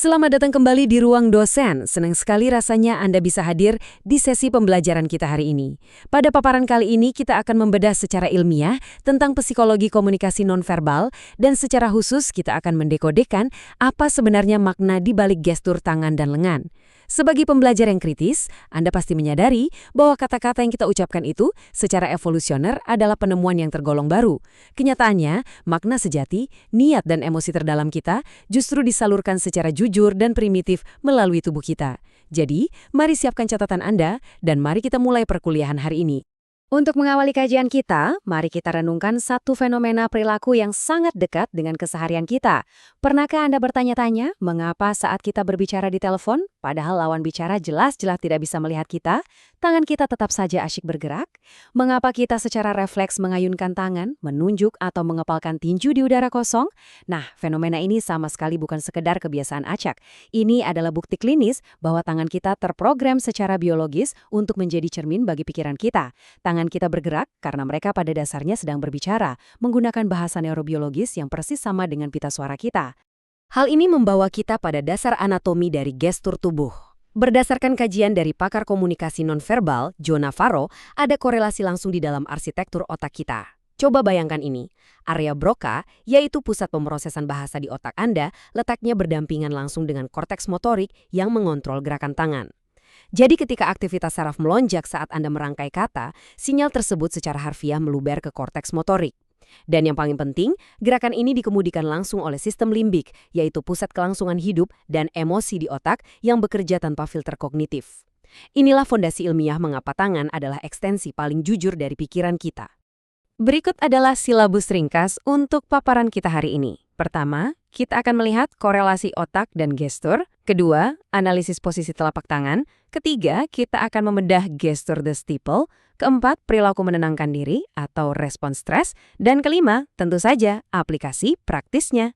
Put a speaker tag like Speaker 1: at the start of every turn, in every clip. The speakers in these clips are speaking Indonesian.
Speaker 1: Selamat datang kembali di Ruang Dosen. Senang sekali rasanya Anda bisa hadir di sesi pembelajaran kita hari ini. Pada paparan kali ini kita akan membedah secara ilmiah tentang psikologi komunikasi nonverbal dan secara khusus kita akan mendekodekan apa sebenarnya makna di balik gestur tangan dan lengan. Sebagai pembelajar yang kritis, Anda pasti menyadari bahwa kata-kata yang kita ucapkan itu secara evolusioner adalah penemuan yang tergolong baru. Kenyataannya, makna sejati, niat dan emosi terdalam kita justru disalurkan secara jujur dan primitif melalui tubuh kita. Jadi, mari siapkan catatan Anda dan mari kita mulai perkuliahan hari ini. Untuk mengawali kajian kita, mari kita renungkan satu fenomena perilaku yang sangat dekat dengan keseharian kita. Pernahkah Anda bertanya-tanya mengapa saat kita berbicara di telepon, padahal lawan bicara jelas-jelas tidak bisa melihat kita, tangan kita tetap saja asyik bergerak? Mengapa kita secara refleks mengayunkan tangan, menunjuk atau mengepalkan tinju di udara kosong? Nah, fenomena ini sama sekali bukan sekedar kebiasaan acak. Ini adalah bukti klinis bahwa tangan kita terprogram secara biologis untuk menjadi cermin bagi pikiran kita. Tangan kita bergerak karena mereka pada dasarnya sedang berbicara, menggunakan bahasa neurobiologis yang persis sama dengan pita suara kita. Hal ini membawa kita pada dasar anatomi dari gestur tubuh. Berdasarkan kajian dari pakar komunikasi nonverbal, Joe Navarro, ada korelasi langsung di dalam arsitektur otak kita. Coba bayangkan ini, area Broca, yaitu pusat pemrosesan bahasa di otak Anda, letaknya berdampingan langsung dengan korteks motorik yang mengontrol gerakan tangan. Jadi ketika aktivitas saraf melonjak saat Anda merangkai kata, sinyal tersebut secara harfiah meluber ke korteks motorik. Dan yang paling penting, gerakan ini dikemudikan langsung oleh sistem limbik, yaitu pusat kelangsungan hidup dan emosi di otak yang bekerja tanpa filter kognitif. Inilah fondasi ilmiah mengapa tangan adalah ekstensi paling jujur dari pikiran kita. Berikut adalah silabus ringkas untuk paparan kita hari ini. Pertama, kita akan melihat korelasi otak dan gestur. Kedua, analisis posisi telapak tangan. Ketiga, kita akan membedah gestur the steeple. Keempat, perilaku menenangkan diri atau respon stres. Dan kelima, tentu saja aplikasi praktisnya.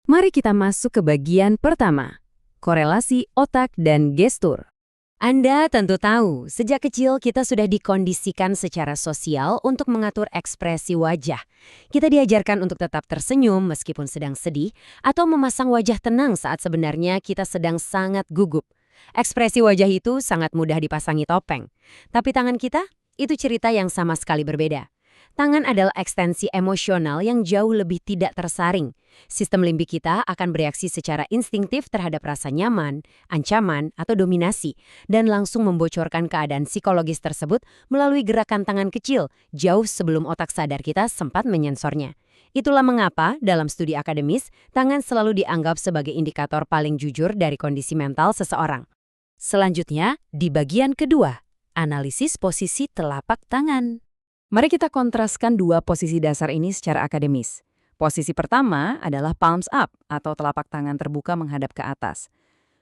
Speaker 1: Mari kita masuk ke bagian pertama, korelasi otak dan gestur. Anda tentu tahu, sejak kecil kita sudah dikondisikan secara sosial untuk mengatur ekspresi wajah. Kita diajarkan untuk tetap tersenyum meskipun sedang sedih, atau memasang wajah tenang saat sebenarnya kita sedang sangat gugup. Ekspresi wajah itu sangat mudah dipasangi topeng. Tapi tangan kita, itu cerita yang sama sekali berbeda. Tangan adalah ekstensi emosional yang jauh lebih tidak tersaring. Sistem limbik kita akan bereaksi secara instingtif terhadap rasa nyaman, ancaman, atau dominasi, dan langsung membocorkan keadaan psikologis tersebut melalui gerakan tangan kecil, jauh sebelum otak sadar kita sempat menyensornya. Itulah mengapa, dalam studi akademis, tangan selalu dianggap sebagai indikator paling jujur dari kondisi mental seseorang. Selanjutnya, di bagian kedua, analisis posisi telapak tangan. Mari kita kontraskan dua posisi dasar ini secara akademis. Posisi pertama adalah palms up atau telapak tangan terbuka menghadap ke atas.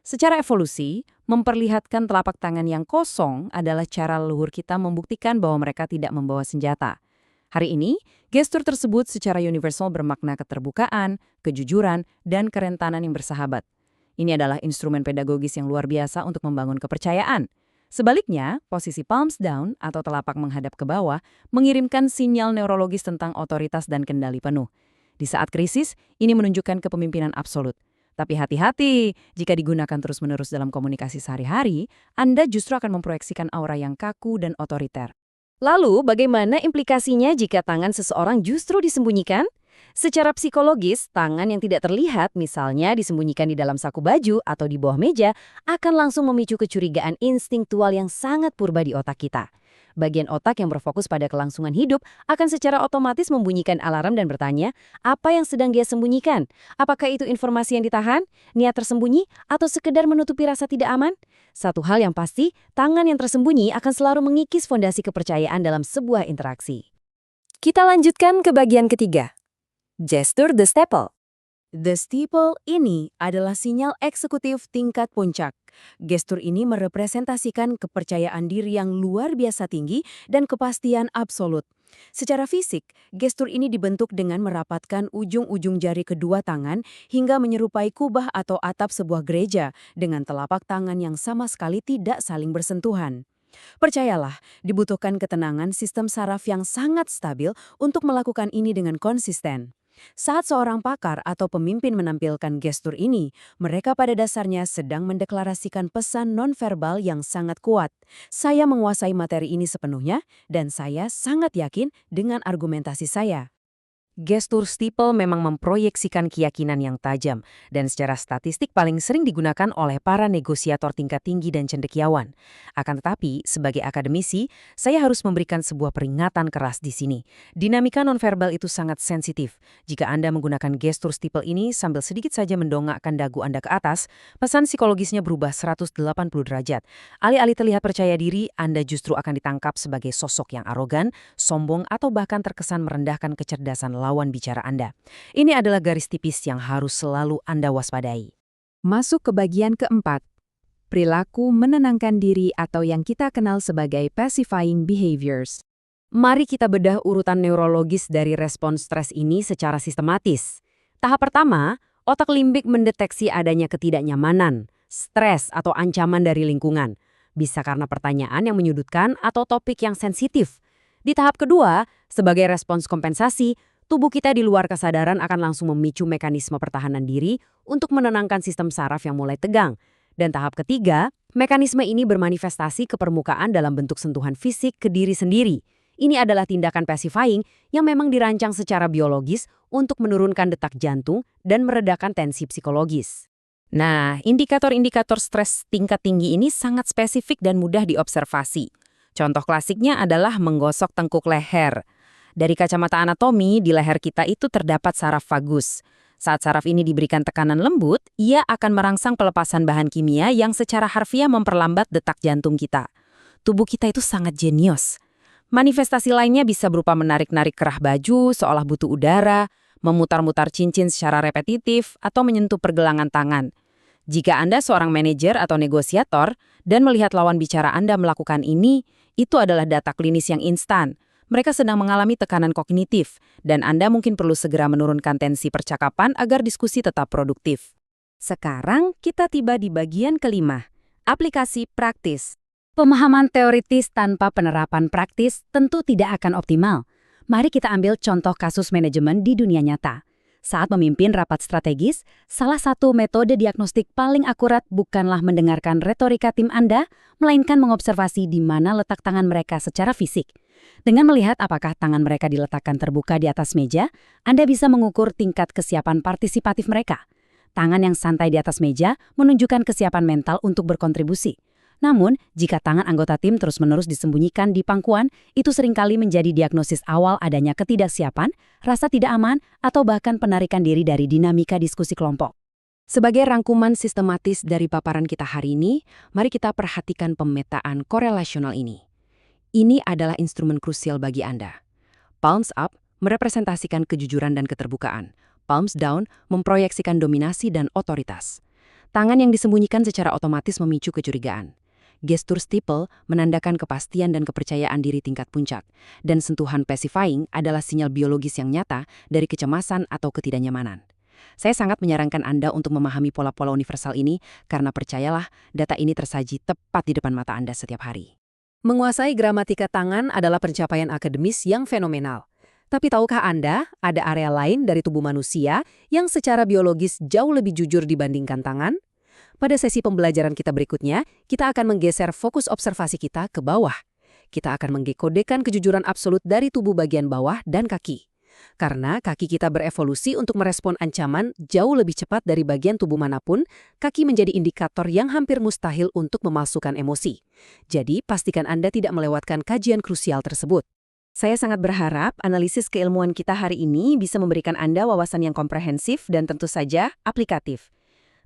Speaker 1: Secara evolusi, memperlihatkan telapak tangan yang kosong adalah cara leluhur kita membuktikan bahwa mereka tidak membawa senjata. Hari ini, gestur tersebut secara universal bermakna keterbukaan, kejujuran, dan kerentanan yang bersahabat. Ini adalah instrumen pedagogis yang luar biasa untuk membangun kepercayaan. Sebaliknya, posisi palms down atau telapak menghadap ke bawah mengirimkan sinyal neurologis tentang otoritas dan kendali penuh. Di saat krisis, ini menunjukkan kepemimpinan absolut. Tapi hati-hati, jika digunakan terus-menerus dalam komunikasi sehari-hari, Anda justru akan memproyeksikan aura yang kaku dan otoriter. Lalu, bagaimana implikasinya jika tangan seseorang justru disembunyikan? Secara psikologis, tangan yang tidak terlihat, misalnya disembunyikan di dalam saku baju atau di bawah meja, akan langsung memicu kecurigaan instingtual yang sangat purba di otak kita. Bagian otak yang berfokus pada kelangsungan hidup akan secara otomatis membunyikan alarm dan bertanya, apa yang sedang dia sembunyikan? Apakah itu informasi yang ditahan, niat tersembunyi, atau sekedar menutupi rasa tidak aman? Satu hal yang pasti, tangan yang tersembunyi akan selalu mengikis fondasi kepercayaan dalam sebuah interaksi. Kita lanjutkan ke bagian ketiga. Gestur the steeple. The steeple ini adalah sinyal eksekutif tingkat puncak. Gestur ini merepresentasikan kepercayaan diri yang luar biasa tinggi dan kepastian absolut. Secara fisik, gestur ini dibentuk dengan merapatkan ujung-ujung jari kedua tangan hingga menyerupai kubah atau atap sebuah gereja dengan telapak tangan yang sama sekali tidak saling bersentuhan. Percayalah, dibutuhkan ketenangan sistem saraf yang sangat stabil untuk melakukan ini dengan konsisten. Saat seorang pakar atau pemimpin menampilkan gestur ini, mereka pada dasarnya sedang mendeklarasikan pesan nonverbal yang sangat kuat. Saya menguasai materi ini sepenuhnya, dan saya sangat yakin dengan argumentasi saya. Gestur steeple memang memproyeksikan keyakinan yang tajam dan secara statistik paling sering digunakan oleh para negosiator tingkat tinggi dan cendekiawan. Akan tetapi, sebagai akademisi, saya harus memberikan sebuah peringatan keras di sini. Dinamika nonverbal itu sangat sensitif. Jika Anda menggunakan gestur steeple ini sambil sedikit saja mendongakkan dagu Anda ke atas, pesan psikologisnya berubah 180 derajat. Alih-alih terlihat percaya diri, Anda justru akan ditangkap sebagai sosok yang arogan, sombong, atau bahkan terkesan merendahkan kecerdasan lawan bicara Anda. Ini adalah garis tipis yang harus selalu Anda waspadai. Masuk ke bagian keempat. Perilaku menenangkan diri atau yang kita kenal sebagai pacifying behaviors. Mari kita bedah urutan neurologis dari respons stres ini secara sistematis. Tahap pertama, otak limbik mendeteksi adanya ketidaknyamanan, stres atau ancaman dari lingkungan. Bisa karena pertanyaan yang menyudutkan atau topik yang sensitif. Di tahap kedua, sebagai respons kompensasi, tubuh kita di luar kesadaran akan langsung memicu mekanisme pertahanan diri untuk menenangkan sistem saraf yang mulai tegang. Dan tahap ketiga, mekanisme ini bermanifestasi ke permukaan dalam bentuk sentuhan fisik ke diri sendiri. Ini adalah tindakan pacifying yang memang dirancang secara biologis untuk menurunkan detak jantung dan meredakan tensi psikologis. Nah, indikator-indikator stres tingkat tinggi ini sangat spesifik dan mudah diobservasi. Contoh klasiknya adalah menggosok tengkuk leher. Dari kacamata anatomi, di leher kita itu terdapat saraf vagus. Saat saraf ini diberikan tekanan lembut, ia akan merangsang pelepasan bahan kimia yang secara harfiah memperlambat detak jantung kita. Tubuh kita itu sangat jenius. Manifestasi lainnya bisa berupa menarik-narik kerah baju seolah butuh udara, memutar-mutar cincin secara repetitif, atau menyentuh pergelangan tangan. Jika Anda seorang manajer atau negosiator dan melihat lawan bicara Anda melakukan ini, itu adalah data klinis yang instan. Mereka sedang mengalami tekanan kognitif, dan Anda mungkin perlu segera menurunkan tensi percakapan agar diskusi tetap produktif. Sekarang kita tiba di bagian kelima, aplikasi praktis. Pemahaman teoritis tanpa penerapan praktis tentu tidak akan optimal. Mari kita ambil contoh kasus manajemen di dunia nyata. Saat memimpin rapat strategis, salah satu metode diagnostik paling akurat bukanlah mendengarkan retorika tim Anda, melainkan mengobservasi di mana letak tangan mereka secara fisik. Dengan melihat apakah tangan mereka diletakkan terbuka di atas meja, Anda bisa mengukur tingkat kesiapan partisipatif mereka. Tangan yang santai di atas meja menunjukkan kesiapan mental untuk berkontribusi. Namun, jika tangan anggota tim terus-menerus disembunyikan di pangkuan, itu seringkali menjadi diagnosis awal adanya ketidaksiapan, rasa tidak aman, atau bahkan penarikan diri dari dinamika diskusi kelompok. Sebagai rangkuman sistematis dari paparan kita hari ini, mari kita perhatikan pemetaan korelasional ini. Ini adalah instrumen krusial bagi Anda. Palms up merepresentasikan kejujuran dan keterbukaan. Palms down memproyeksikan dominasi dan otoritas. Tangan yang disembunyikan secara otomatis memicu kecurigaan. Gestur steeple menandakan kepastian dan kepercayaan diri tingkat puncak. Dan sentuhan pacifying adalah sinyal biologis yang nyata dari kecemasan atau ketidaknyamanan. Saya sangat menyarankan Anda untuk memahami pola-pola universal ini karena percayalah, data ini tersaji tepat di depan mata Anda setiap hari. Menguasai gramatika tangan adalah pencapaian akademis yang fenomenal. Tapi tahukah Anda, ada area lain dari tubuh manusia yang secara biologis jauh lebih jujur dibandingkan tangan? Pada sesi pembelajaran kita berikutnya, kita akan menggeser fokus observasi kita ke bawah. Kita akan menggekodekan kejujuran absolut dari tubuh bagian bawah dan kaki. Karena kaki kita berevolusi untuk merespon ancaman jauh lebih cepat dari bagian tubuh manapun, kaki menjadi indikator yang hampir mustahil untuk memalsukan emosi. Jadi, pastikan Anda tidak melewatkan kajian krusial tersebut. Saya sangat berharap analisis keilmuan kita hari ini bisa memberikan Anda wawasan yang komprehensif dan tentu saja aplikatif.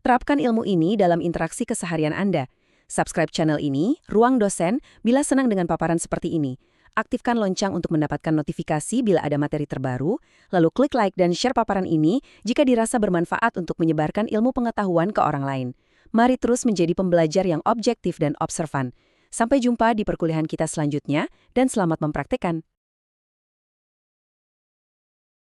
Speaker 1: Terapkan ilmu ini dalam interaksi keseharian Anda. Subscribe channel ini, Ruang Dosen, bila senang dengan paparan seperti ini. Aktifkan lonceng untuk mendapatkan notifikasi bila ada materi terbaru, lalu klik like dan share paparan ini jika dirasa bermanfaat untuk menyebarkan ilmu pengetahuan ke orang lain. Mari terus menjadi pembelajar yang objektif dan observan. Sampai jumpa di perkuliahan kita selanjutnya, dan selamat mempraktekkan.